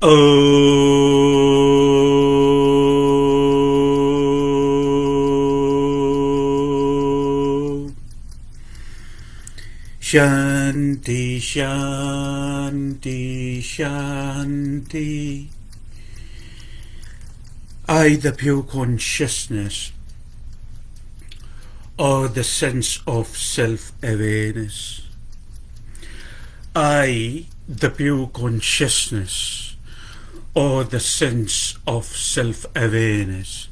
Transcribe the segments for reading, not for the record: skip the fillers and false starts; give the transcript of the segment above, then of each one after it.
Om Shanti Shanti Shanti. I, the pure consciousness, or the sense of self-awareness. I, the pure consciousness, or the sense of self-awareness,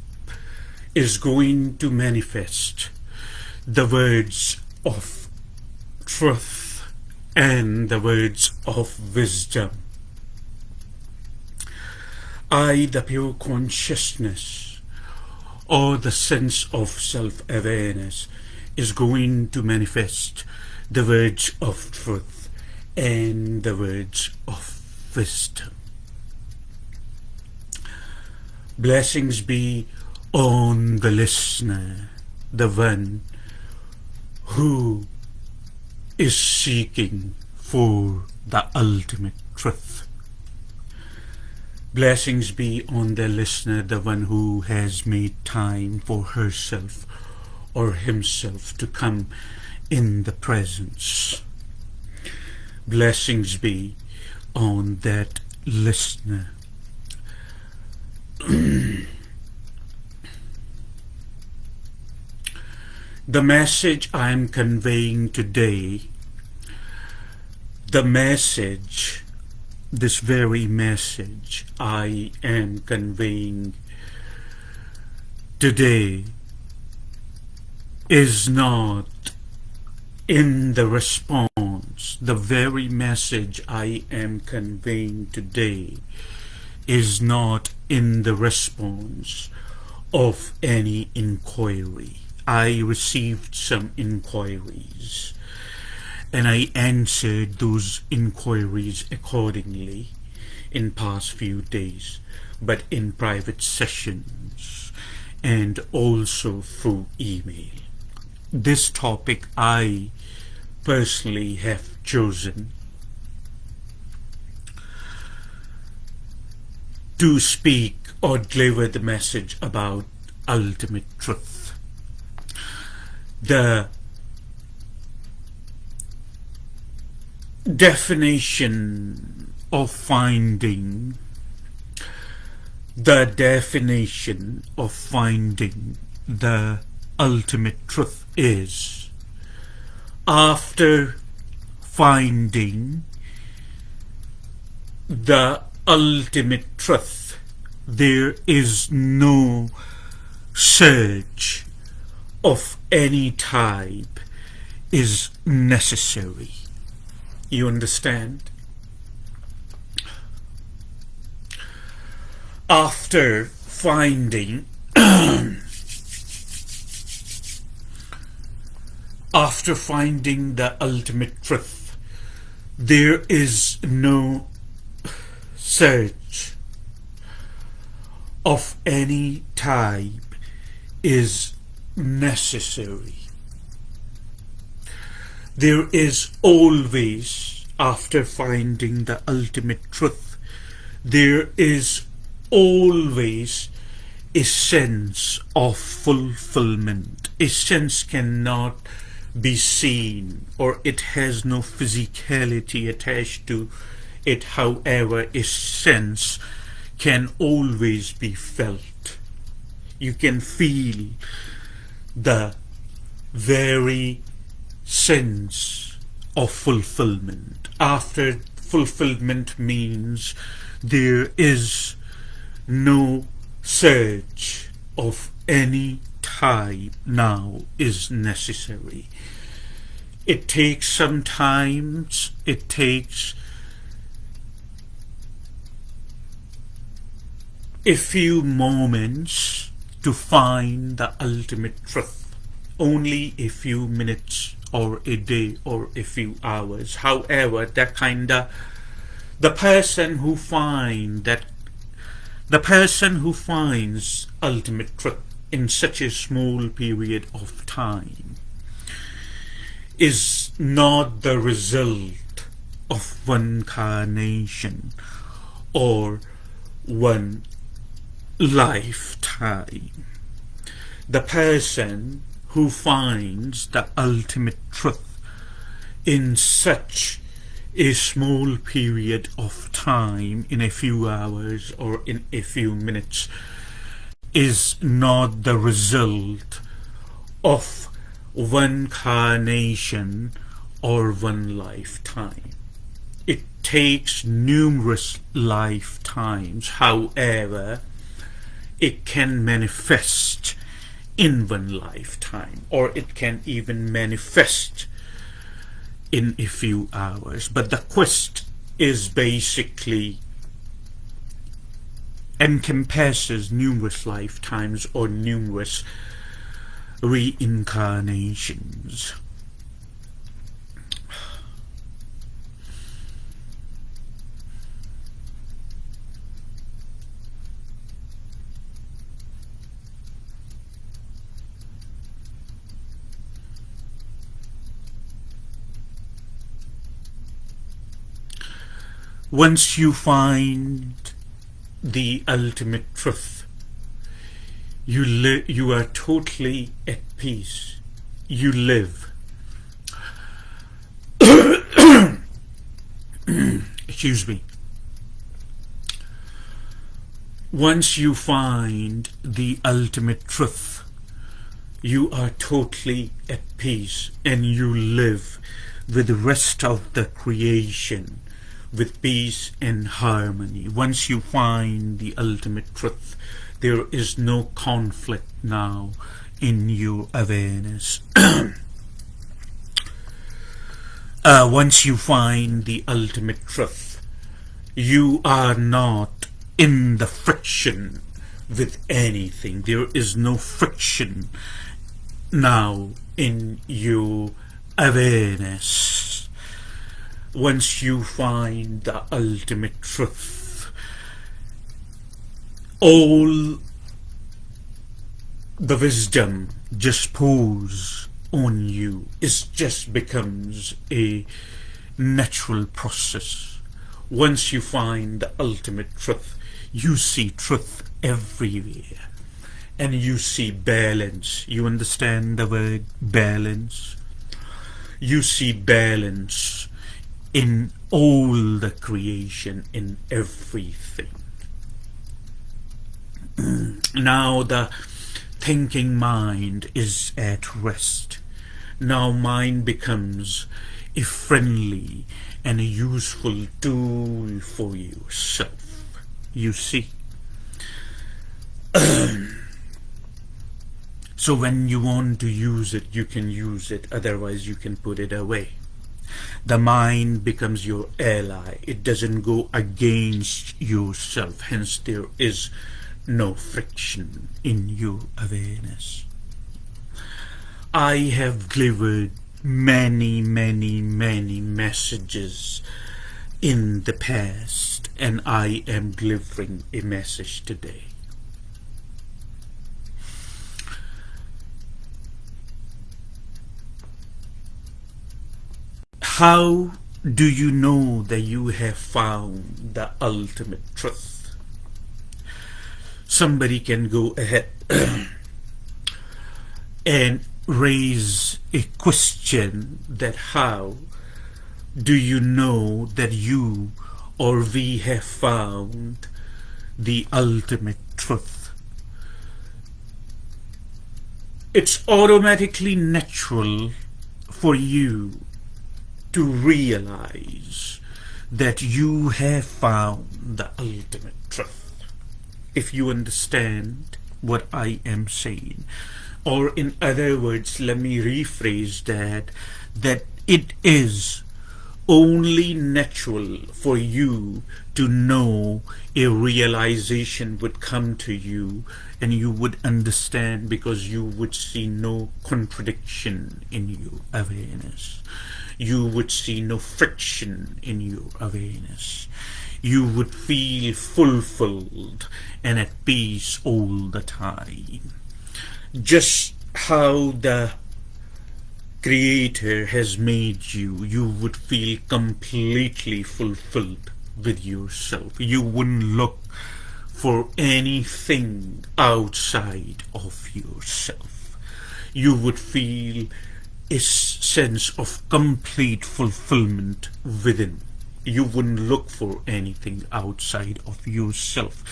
is going to manifest the words of truth and the words of wisdom. I, the pure consciousness, or the sense of self-awareness, is going to manifest the words of truth and the words of wisdom. Blessings be on the listener, the one who is seeking for the ultimate truth. Blessings be on the listener, the one who has made time for herself or himself to come in the presence. Blessings be on that listener. The message I am conveying today, this very message I am conveying today is not in the response. The very message I am conveying today is not in the response of any inquiry. I received some inquiries and I answered those inquiries accordingly in past few days, but in private sessions and also through email. This topic I personally have chosen to speak or deliver the message about ultimate truth. The definition of finding the ultimate truth is, after finding the ultimate truth, there is no search of any type is necessary. You understand? After finding the ultimate truth, there is no search of any type is necessary. There is always, after finding the ultimate truth, there is always a sense of fulfillment. A sense cannot be seen, or it has no physicality attached to it. However, a sense can always be felt. You can feel the very sense of fulfillment. After fulfillment means there is no search of any type now is necessary. It takes some time, it takes a few moments to find the ultimate truth. Only a few minutes or a day or a few hours. However, the person who finds ultimate truth in such a small period of time is not the result of one carnation or one lifetime. The person who finds the ultimate truth in such a small period of time, in a few hours or in a few minutes, is not the result of one carnation or one lifetime. It takes numerous lifetimes. However, it can manifest in one lifetime, or it can even manifest in a few hours. But the quest is basically encompasses numerous lifetimes or numerous reincarnations. Once you find the ultimate truth, you are totally at peace. You live. Excuse me. Once you find the ultimate truth, you are totally at peace, and you live with the rest of the creation with peace and harmony. Once you find the ultimate truth, there is no conflict now in your awareness. Once you find the ultimate truth, you are not in the friction with anything. There is no friction now in your awareness. Once you find the ultimate truth, all the wisdom just pours on you. It just becomes a natural process. Once you find the ultimate truth, you see truth everywhere, and you see balance. You understand the word balance? You see balance in all the creation, in everything. Now the thinking mind is at rest. Now mind becomes a friendly and a useful tool for yourself. You see? So when you want to use it, you can use it. Otherwise, you can put it away. The mind becomes your ally. It doesn't go against yourself. Hence, there is no friction in your awareness. I have delivered many messages in the past, and I am delivering a message today. How do you know that you have found the ultimate truth? Somebody can go ahead and raise a question that how do you know that you or we have found the ultimate truth? It's automatically natural for you to realize that you have found the ultimate truth. If you understand what I am saying, or in other words, let me rephrase that it is only natural for you to know a realization would come to you, and you would understand because you would see no contradiction in your awareness. You would see no friction in your awareness. You would feel fulfilled and at peace all the time. Just how the Creator has made you, you would feel completely fulfilled with yourself. You wouldn't look for anything outside of yourself. You would feel a sense of complete fulfillment within. You wouldn't look for anything outside of yourself.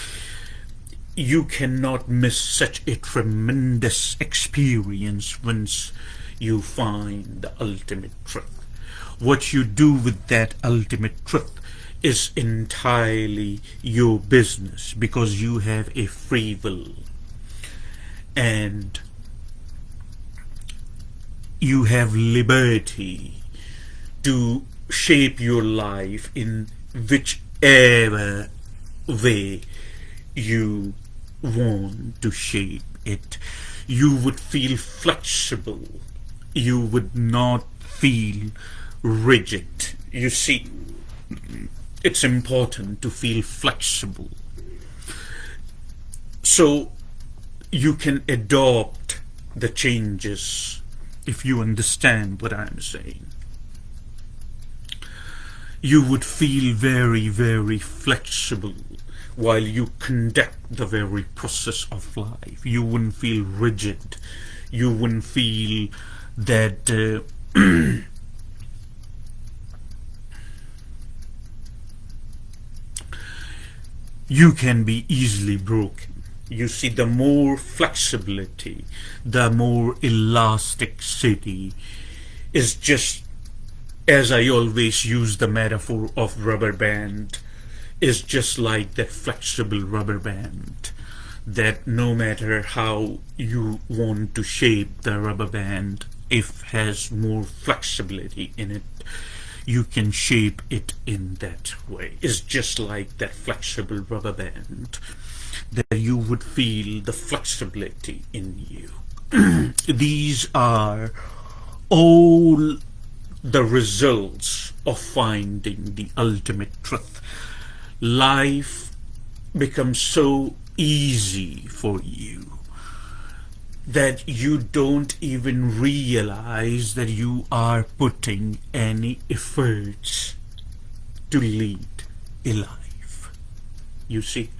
You cannot miss such a tremendous experience once you find the ultimate truth. What you do with that ultimate truth is entirely your business, because you have a free will and you have liberty to shape your life in whichever way you want to shape it. You would feel flexible. You would not feel rigid. You see, it's important to feel flexible so you can adopt the changes, if you understand what I'm saying. You would feel very, very flexible while you conduct the very process of life. You wouldn't feel rigid. You wouldn't feel that you can be easily broken. You see, the more flexibility, the more elasticity is just, as I always use the metaphor of rubber band, is just like that flexible rubber band, that no matter how you want to shape the rubber band, if has more flexibility in it, you can shape it in that way. It's just like that flexible rubber band, that you would feel the flexibility in you. These are all the results of finding the ultimate truth. Life becomes so easy for you that you don't even realize that you are putting any efforts to lead a life. You see,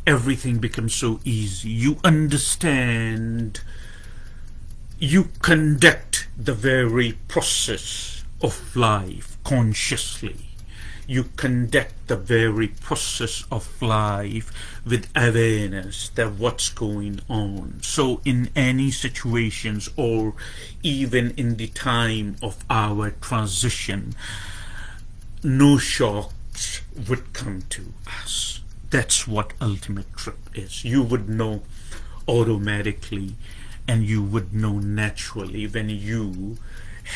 everything becomes so easy. You understand, you conduct the very process of life consciously. You conduct the very process of life with awareness that what's going on. So in any situations, or even in the time of our transition, no shocks would come to us. That's what ultimate truth is. You would know automatically, and you would know naturally when you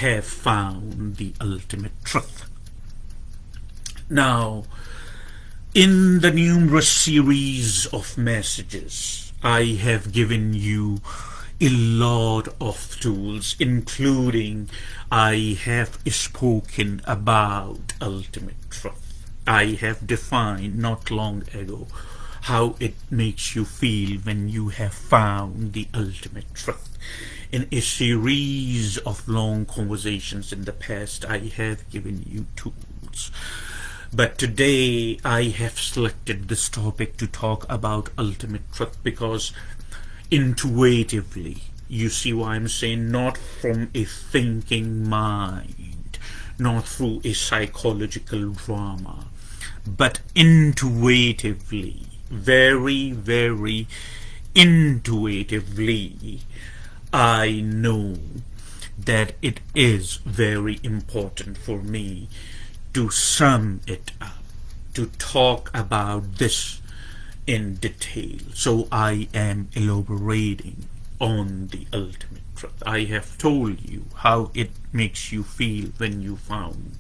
have found the ultimate truth. Now, in the numerous series of messages, I have given you a lot of tools, including I have spoken about ultimate truth. I have defined not long ago how it makes you feel when you have found the ultimate truth. In a series of long conversations in the past, I have given you tools. But today I have selected this topic to talk about ultimate truth because intuitively, you see what I'm saying, not from a thinking mind, not through a psychological drama, but intuitively, very, very intuitively, I know that it is very important for me to sum it up, to talk about this in detail. So I am elaborating on the ultimate truth. I have told you how it makes you feel when you found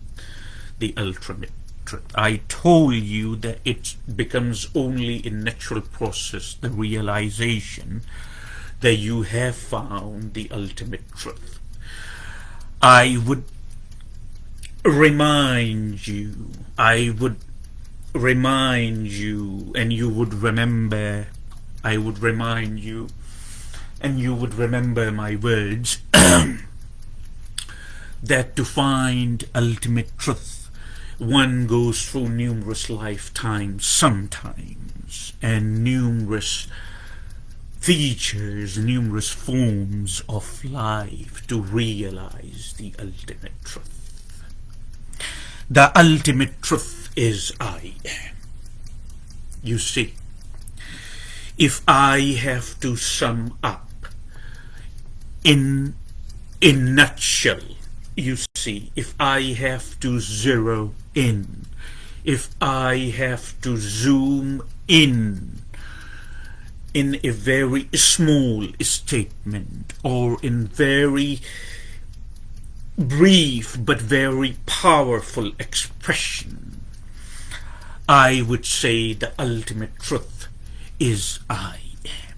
the ultimate truth. I told you that it becomes only a natural process, the realization that you have found the ultimate truth. I would remind you, and you would remember, I would remind you, and you would remember my words, that to find ultimate truth, One goes through numerous lifetimes sometimes, and numerous features, numerous forms of life to realize the ultimate truth. The ultimate truth is I am. You see, if I have to sum up in a nutshell, you see, if I have to zero in, if I have to zoom in a very small statement, or in very brief but very powerful expression, I would say the ultimate truth is I am.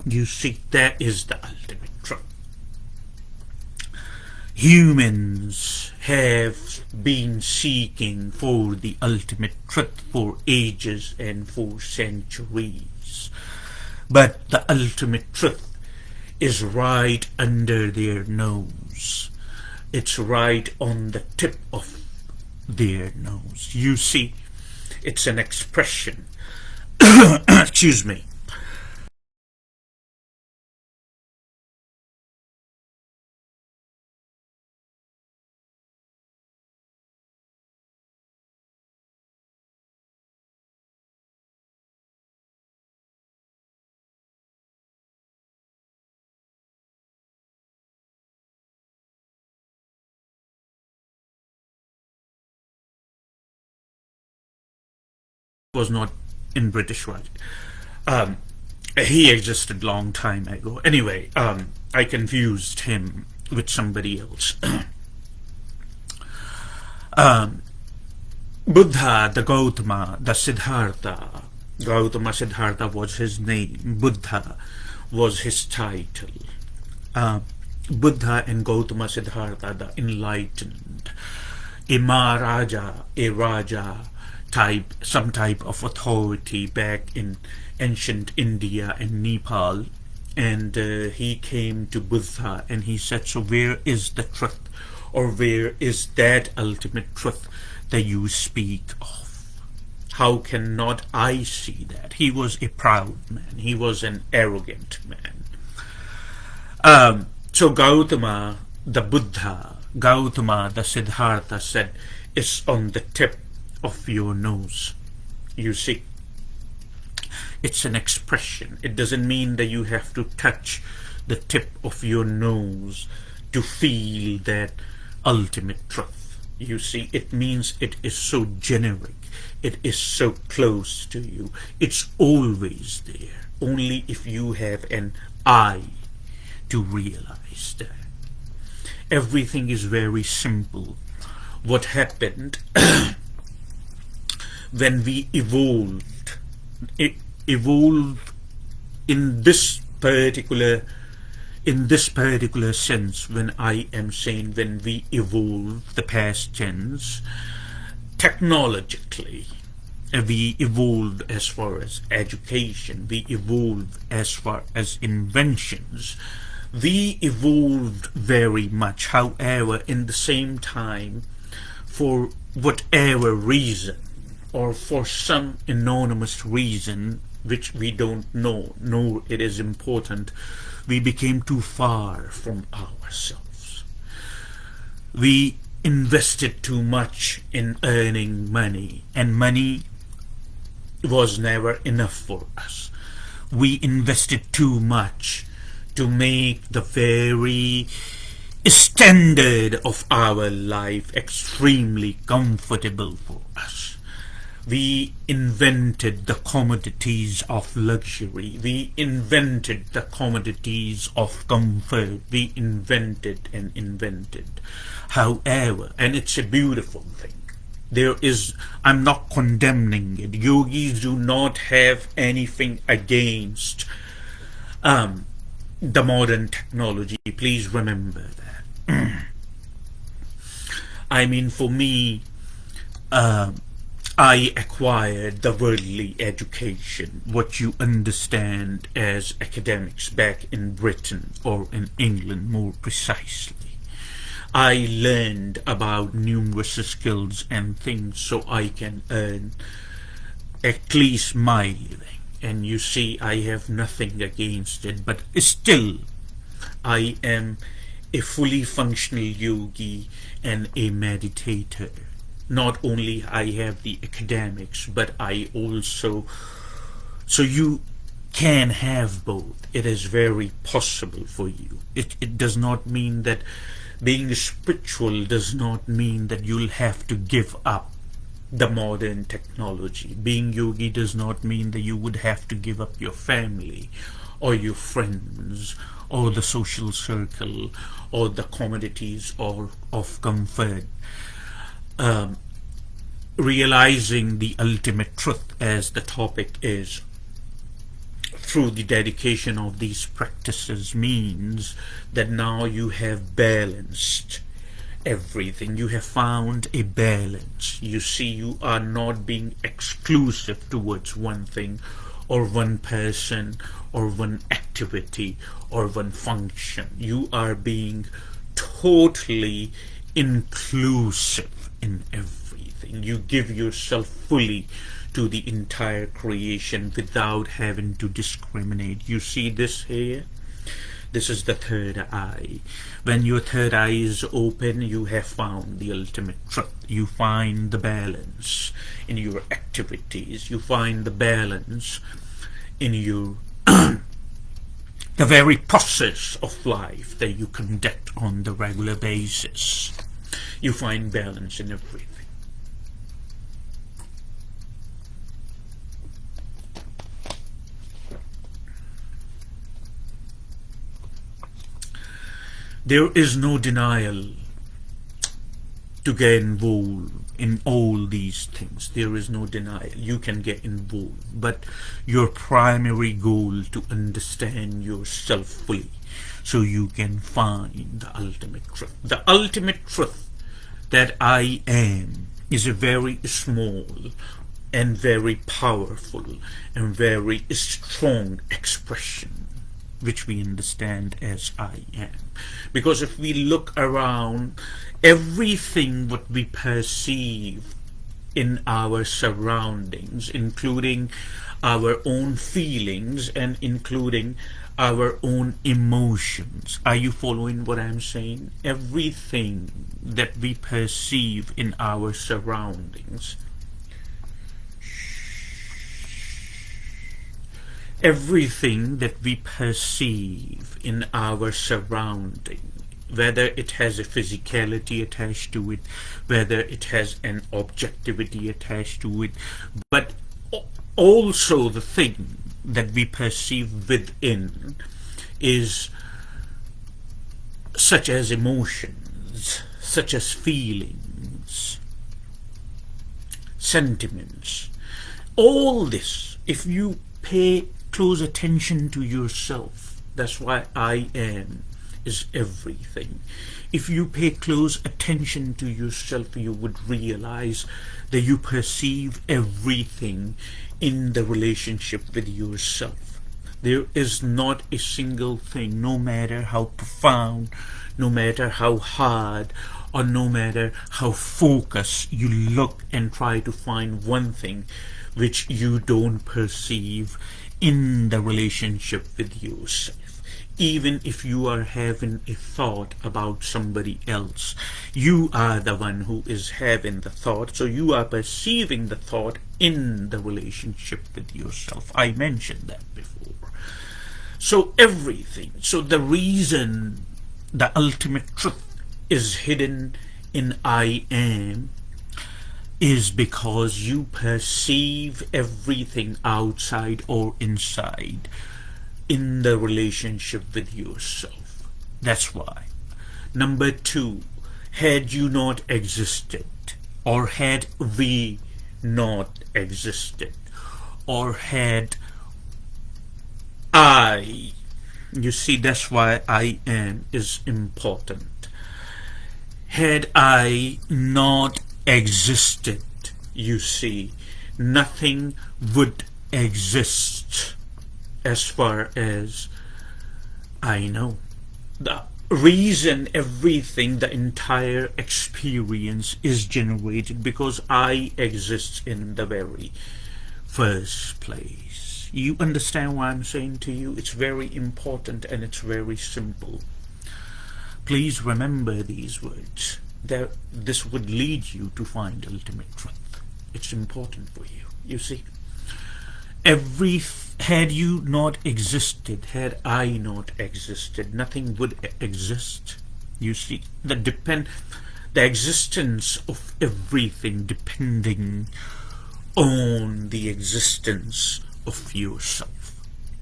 You see, that is the ultimate truth. Humans have been seeking for the ultimate truth for ages and for centuries. But the ultimate truth is right under their nose. It's right on the tip of their nose. You see, it's an expression. Excuse me. Was not in British writing. He existed long time ago. Anyway, I confused him with somebody else. Buddha, the Gautama, the Siddhartha. Gautama Siddhartha was his name. Buddha was his title. Buddha and Gautama Siddhartha, the enlightened. A Maharaja, a Raja type, some type of authority back in ancient India and Nepal, and he came to Buddha and he said, so where is the truth, or where is that ultimate truth that you speak of? How cannot I see that? He was a proud man, he was an arrogant man. So Gautama, the Buddha, Gautama, the Siddhartha said, it's on the tip of your nose. You see, it's an expression. It doesn't mean that you have to touch the tip of your nose to feel that ultimate truth. You see, it means it is so generic, it is so close to you, it's always there, only if you have an eye to realize that. Everything is very simple. What happened when we evolved, it evolved in this particular sense. When I am saying when we evolved, the past tense, technologically, we evolved as far as education, we evolved as far as inventions, we evolved very much. However, in the same time, for whatever reason, or for some anonymous reason which we don't know, nor it is important, we became too far from ourselves. We invested too much in earning money, and money was never enough for us. We invested too much to make the very standard of our life extremely comfortable for us. We invented the commodities of luxury. We invented the commodities of comfort. We invented and invented. However, and it's a beautiful thing, I'm not condemning it. Yogis do not have anything against the modern technology. Please remember that. I mean, for me, I acquired the worldly education, what you understand as academics back in Britain, or in England more precisely. I learned about numerous skills and things so I can earn at least my living. And you see, I have nothing against it, but still, I am a fully functional yogi and a meditator. Not only I have the academics, but I also, so you can have both. It is very possible for you. It does not mean that being spiritual does not mean that you'll have to give up the modern technology. Being yogi does not mean that you would have to give up your family or your friends or the social circle or the commodities or of comfort. Realizing the ultimate truth, as the topic is, through the dedication of these practices means that now you have balanced everything. You have found a balance. You see, you are not being exclusive towards one thing or one person or one activity or one function. You are being totally inclusive in everything. You give yourself fully to the entire creation without having to discriminate. You see this here? This is the third eye. When your third eye is open, you have found the ultimate truth. You find the balance in your activities. You find the balance in your the very process of life that you conduct on the regular basis. You find balance in everything. There is no denial to get involved in all these things. There is no denial. You can get involved, but your primary goal to understand yourself fully so you can find the ultimate truth. The ultimate truth that I am is a very small and very powerful and very strong expression which we understand as I am. Because if we look around, everything what we perceive in our surroundings, including our own feelings and including our own emotions. Are you following what I'm saying? Everything that we perceive in our surroundings, everything that we perceive in our surrounding, whether it has a physicality attached to it, whether it has an objectivity attached to it, but also the thing that we perceive within is such as emotions, such as feelings, sentiments. All this, if you pay close attention to yourself, that's why I am is everything. If you pay close attention to yourself, you would realize that you perceive everything in the relationship with yourself. There is not a single thing, no matter how profound, no matter how hard, or no matter how focused you look and try to find one thing which you don't perceive in the relationship with yourself. Even if you are having a thought about somebody else, you are the one who is having the thought, so you are perceiving the thought in the relationship with yourself. I mentioned that before. So everything, so the reason the ultimate truth is hidden in I am is because you perceive everything outside or inside in the relationship with yourself. That's why. Number two, had you not existed, or had we not existed, or had I, you see, that's why I am is important. Had I not existed, you see, nothing would exist as far as I know. reason everything, the entire experience is generated because I exist in the very first place. You understand what I'm saying to you? It's very important and it's very simple. Please remember these words. This would lead you to find ultimate truth. It's important for you. You see, had you not existed, had I not existed, nothing would exist. You see, the existence of everything depending on the existence of yourself.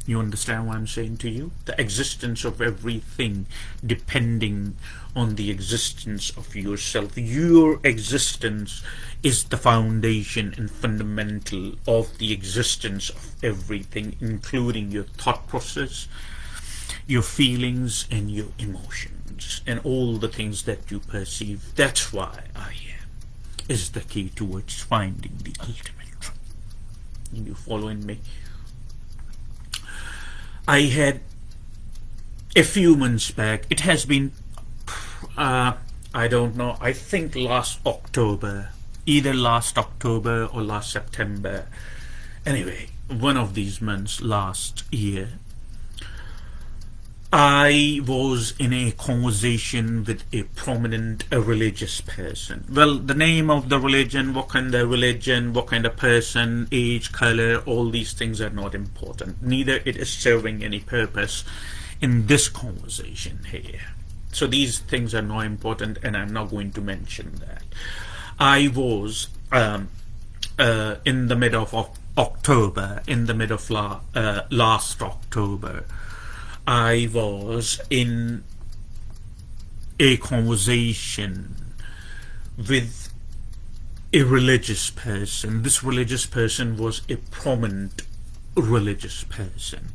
You understand what I'm saying to you? The existence of everything depending on the existence of yourself. Your existence is the foundation and fundamental of the existence of everything, including your thought process, your feelings, and your emotions, and all the things that you perceive. That's why I am is the key towards finding the ultimate truth. Are you following me? I had a few months back, it has been, I don't know, I think last October, either last October or last September, anyway, one of these months last year, I was in a conversation with a prominent religious person. Well, the name of the religion, what kind of person, age, color, all these things are not important. Neither it is serving any purpose in this conversation here. So these things are not important and I'm not going to mention that. I was in the middle of October, last October, I was in a conversation with a religious person. This religious person was a prominent religious person,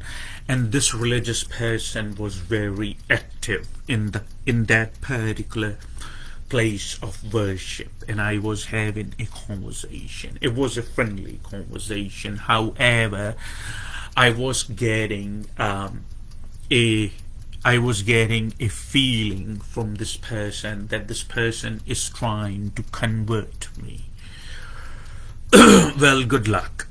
and this religious person was very active in that particular place of worship, and I was having a conversation. It was a friendly conversation. However, I was getting a feeling from this person that this person is trying to convert me. Well, good luck.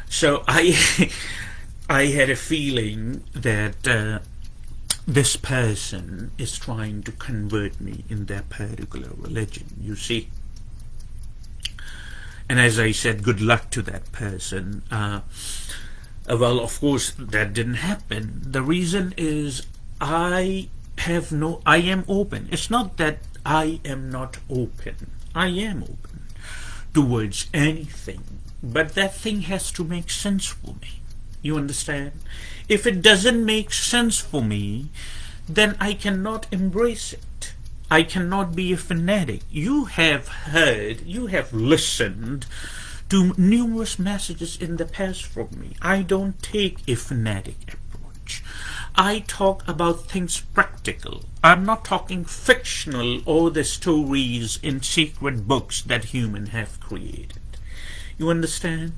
So I had a feeling that this person is trying to convert me in their particular religion, you see. And as I said, good luck to that person. Well, of course, that didn't happen. The reason is I am open. It's not that I am not open. I am open towards anything. But that thing has to make sense for me. You understand? If it doesn't make sense for me, then I cannot embrace it. I cannot be a fanatic. You have heard, you have listened to numerous messages in the past from me. I don't take a fanatic approach. I talk about things practical. I'm not talking fictional or the stories in secret books that humans have created. You understand?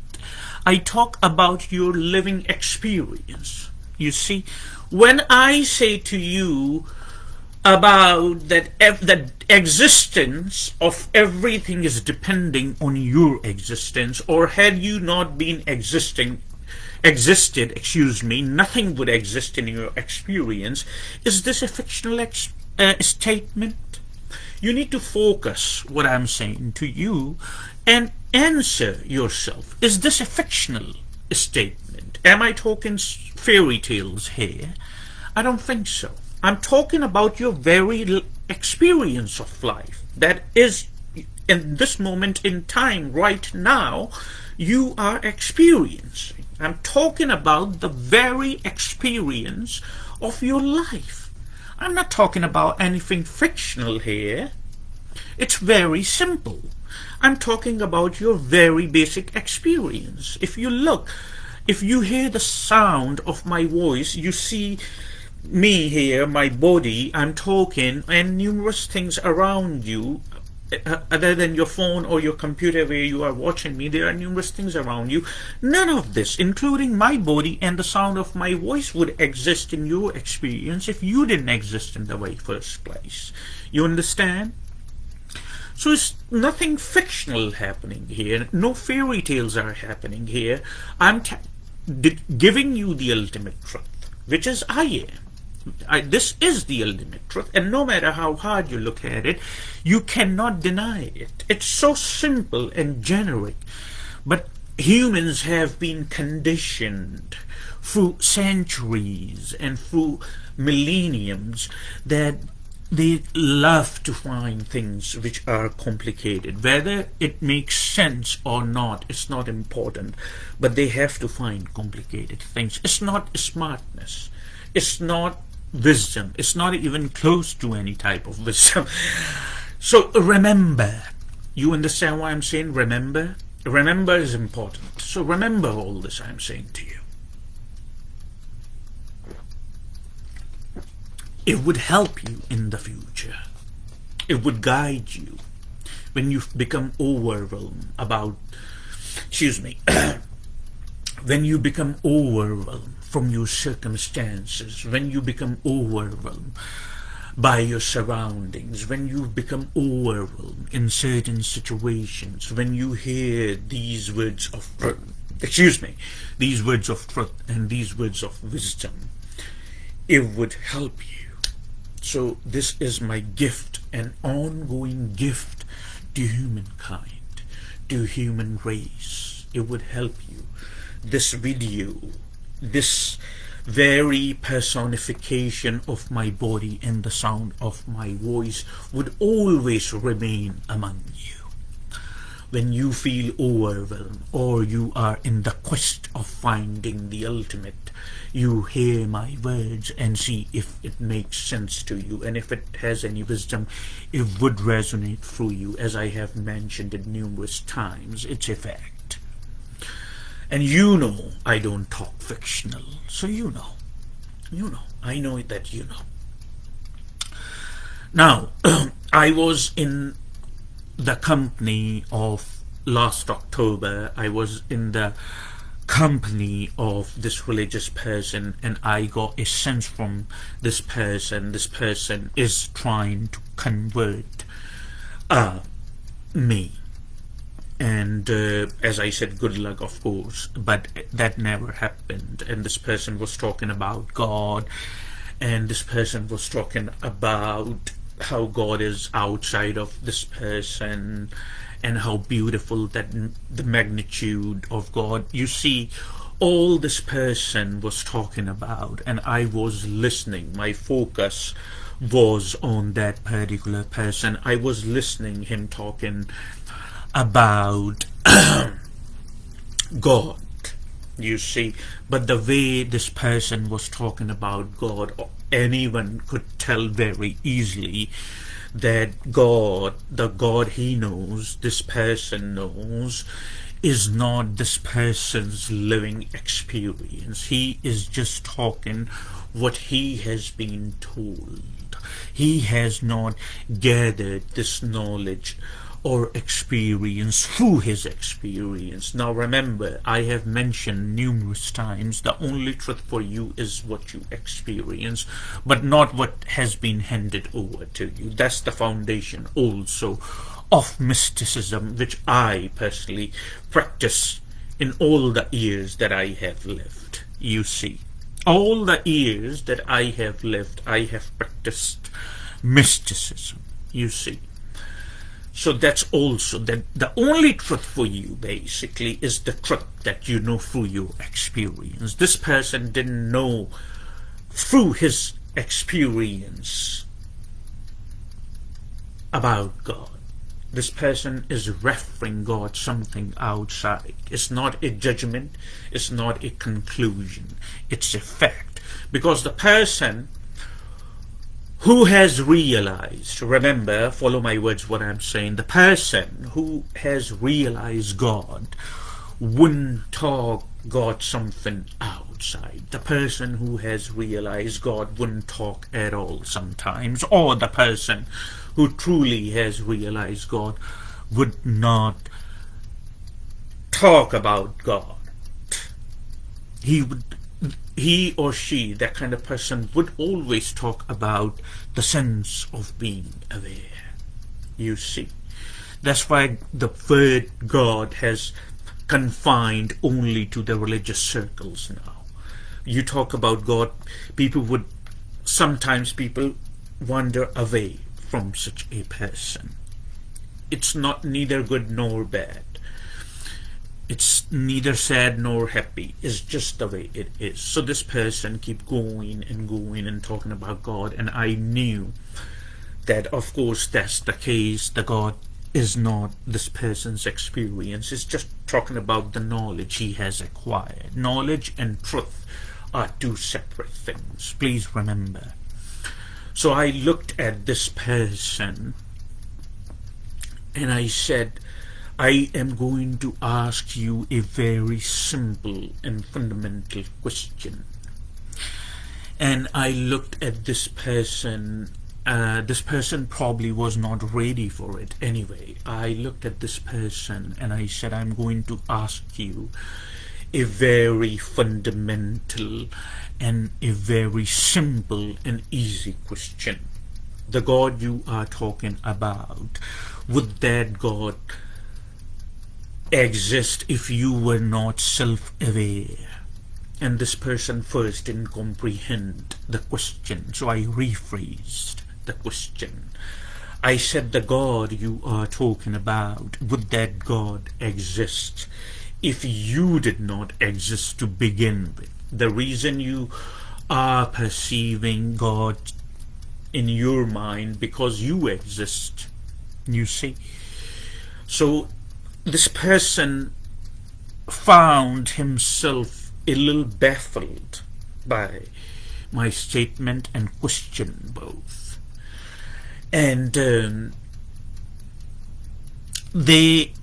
I talk about your living experience. You see, when I say to you about that existence of everything is depending on your existence, or had you not been existed, nothing would exist in your experience. Is this a fictional statement? You need to focus what I'm saying to you and answer yourself. Is this a fictional statement? Am I talking fairy tales here? I don't think so. I'm talking about your very experience of life. That is, in this moment in time, right now, you are experiencing. I'm talking about the very experience of your life. I'm not talking about anything fictional here. It's very simple. I'm talking about your very basic experience. If you hear the sound of my voice, you see me here, my body, I'm talking, and numerous things around you, other than your phone or your computer where you are watching me, there are numerous things around you. None of this, including my body and the sound of my voice, would exist in your experience if you didn't exist in the very first place. You understand? So it's nothing fictional happening here. No fairy tales are happening here. I'm giving you the ultimate truth, which is I am. This is the ultimate truth, and no matter how hard you look at it, you cannot deny it. It's so simple and generic, but humans have been conditioned through centuries and through millenniums that they love to find things which are complicated. Whether it makes sense or not, it's not important, but they have to find complicated things. It's not smartness. It's not wisdom. It's not even close to any type of wisdom. So remember. You understand why I'm saying remember? Remember is important. So remember all this I'm saying to you. It would help you in the future. It would guide you when you become overwhelmed about, when you become overwhelmed from your circumstances, when you become overwhelmed by your surroundings, when you become overwhelmed in certain situations, when you hear these words of these words of truth and these words of wisdom, it would help you. So this is my gift, an ongoing gift to humankind, to human race. It would help you. This video, this very personification of my body and the sound of my voice would always remain among you. When you feel overwhelmed or you are in the quest of finding the ultimate, you hear my words and see if it makes sense to you, and if it has any wisdom, it would resonate through you. As I have mentioned it numerous times, it's a fact. And you know I don't talk fictional, so you know, I know that you know. Now, I was in the company of last October, I was in the company of this religious person, and I got a sense from this person is trying to convert me. And as I said, good luck, of course, but that never happened. And this person was talking about God, and this person was talking about how God is outside of this person, and how beautiful that the magnitude of God. You see, all this person was talking about, and I was listening. My focus was on that particular person. I was listening him talking about God, you see. But the way this person was talking about God, anyone could tell very easily that God, the God he knows, this person knows, is not this person's living experience. He is just talking what he has been told. He has not gathered this knowledge or experience through his experience. Now remember, I have mentioned numerous times, the only truth for you is what you experience, but not what has been handed over to you. That's the foundation also of mysticism, which I personally practice in all the years that I have lived. You see, all the years that I have lived, I have practiced mysticism, you see. So that's also that the only truth for you basically is the truth that you know through your experience. This person didn't know through his experience about God. This person is referring God something outside. It's not a judgment, it's not a conclusion, it's a fact. Because the person who has realized, remember, follow my words what I'm saying, the person who has realized God wouldn't talk God something out. outside. The person who has realized God wouldn't talk at all sometimes, or the person who truly has realized God would not talk about God. He or she, that kind of person, would always talk about the sense of being aware. You see, that's why the word God has confined only to the religious circles now. You talk about God, sometimes people wander away from such a person. It's not neither good nor bad. It's neither sad nor happy. It's just the way it is. So this person keep going and talking about God, and I knew that of course that's the case. The God is not this person's experience. It's just talking about the knowledge he has acquired. Knowledge and truth are two separate things. Please remember. So I looked at this person and I said, I am going to ask you a very simple and fundamental question. And I looked at this person. This person probably was not ready for it anyway. I looked at this person and I said, I'm going to ask you a very fundamental and a very simple and easy question. The God you are talking about, would that God exist if you were not self-aware? And this person first didn't comprehend the question, so I rephrased the question. I said, the God you are talking about, would that God exist if you did not exist to begin with? The reason you are perceiving God in your mind because you exist, you see. So this person found himself a little baffled by my statement and question both. And they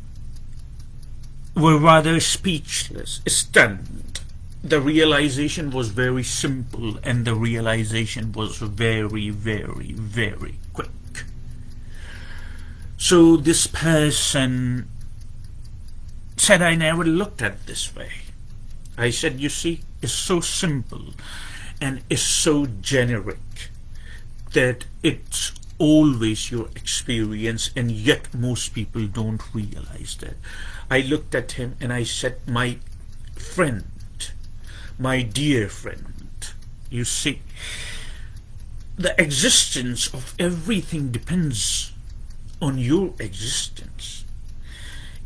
were rather speechless, stunned. The realization was very simple, and the realization was very, very, very quick. So this person said, I never looked at it this way. I said, you see, it's so simple and it's so generic that it's always your experience, and yet most people don't realize that. I looked at him and I said, my friend, my dear friend, you see, the existence of everything depends on your existence.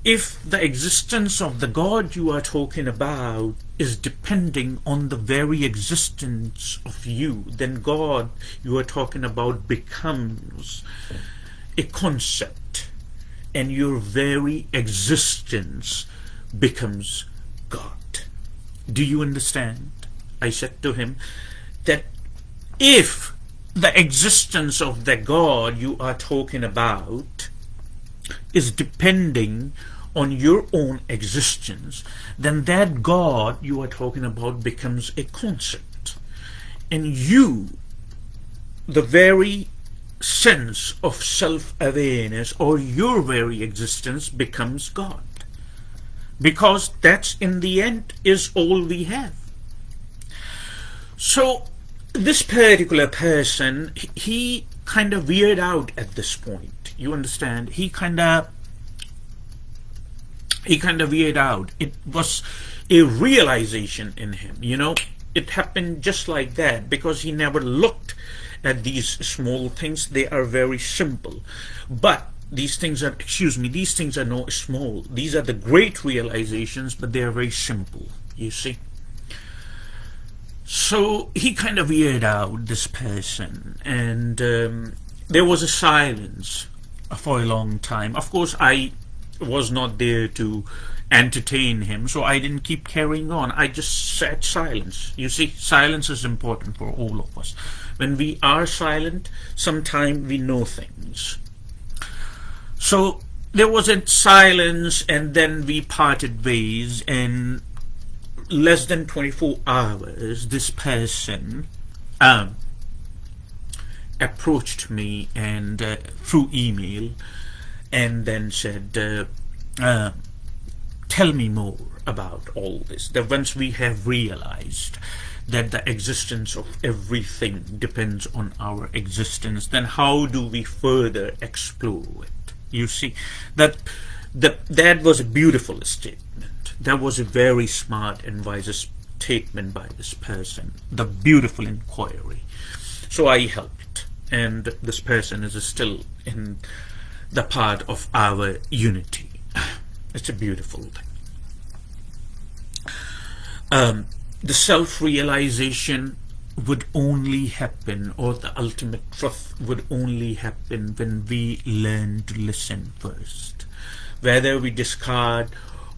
If the existence of the God you are talking about is depending on the very existence of you, then God you are talking about becomes a concept, and your very existence becomes God. Do you understand? I said to him that if the existence of the God you are talking about is depending on your own existence, then that God you are talking about becomes a concept, and you, the very sense of self-awareness or your very existence, becomes God, because that's in the end is all we have. So this particular person, he kind of veered out at this point. You understand? He kind of veered out. It was a realization in him, you know. It happened just like that, because he never looked at these small things. They are very simple, but these things are, these things are not small. These are the great realizations, but they are very simple, you see. So he kind of veered out, this person, and there was a silence for a long time. Of course, I was not there to entertain him, so I didn't keep carrying on. I just sat silent. You see, silence is important for all of us. When we are silent, sometimes we know things. So there was a silence, and then we parted ways, and less than 24 hours, this person um, approached me and through email, and then said, tell me more about all this. That once we have realized that the existence of everything depends on our existence, then how do we further explore it? You see, that was a beautiful statement. That was a very smart and wise statement by this person. The beautiful inquiry. So I helped, and this person is still in the part of our unity. It's a beautiful thing. The self-realization would only happen, or the ultimate truth would only happen, when we learn to listen first. Whether we discard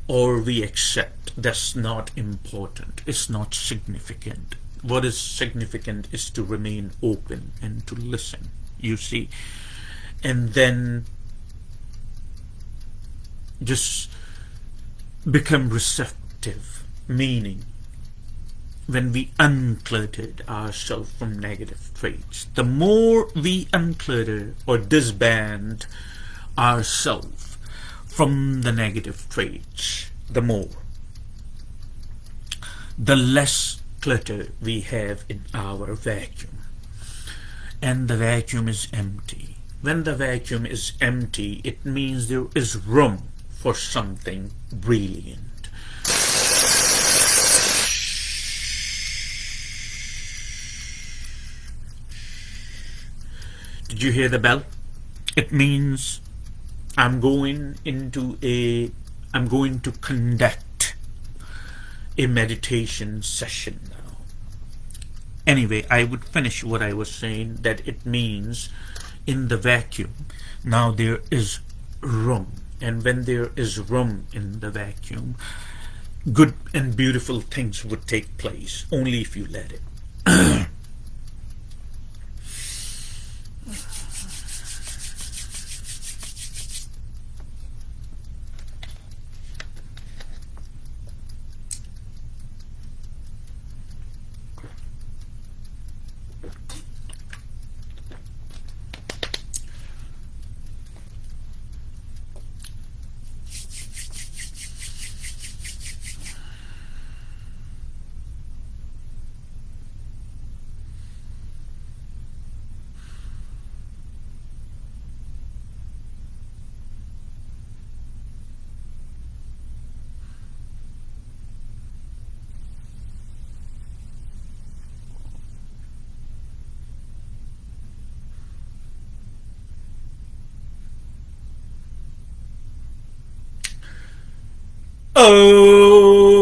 or we accept, that's not important. It's not significant. What is significant is to remain open and to listen, you see. And then just become receptive, meaning when we uncluttered ourselves from negative traits. The more we unclutter or disband ourselves from the negative traits, the less clutter we have in our vacuum. And the vacuum is empty. When the vacuum is empty, it means there is room for something brilliant. Did you hear the bell? It means I'm going to conduct a meditation session now. Anyway, I would finish what I was saying, that it means in the vacuum now there is room, and when there is room in the vacuum, good and beautiful things would take place, only if you let it. Oh.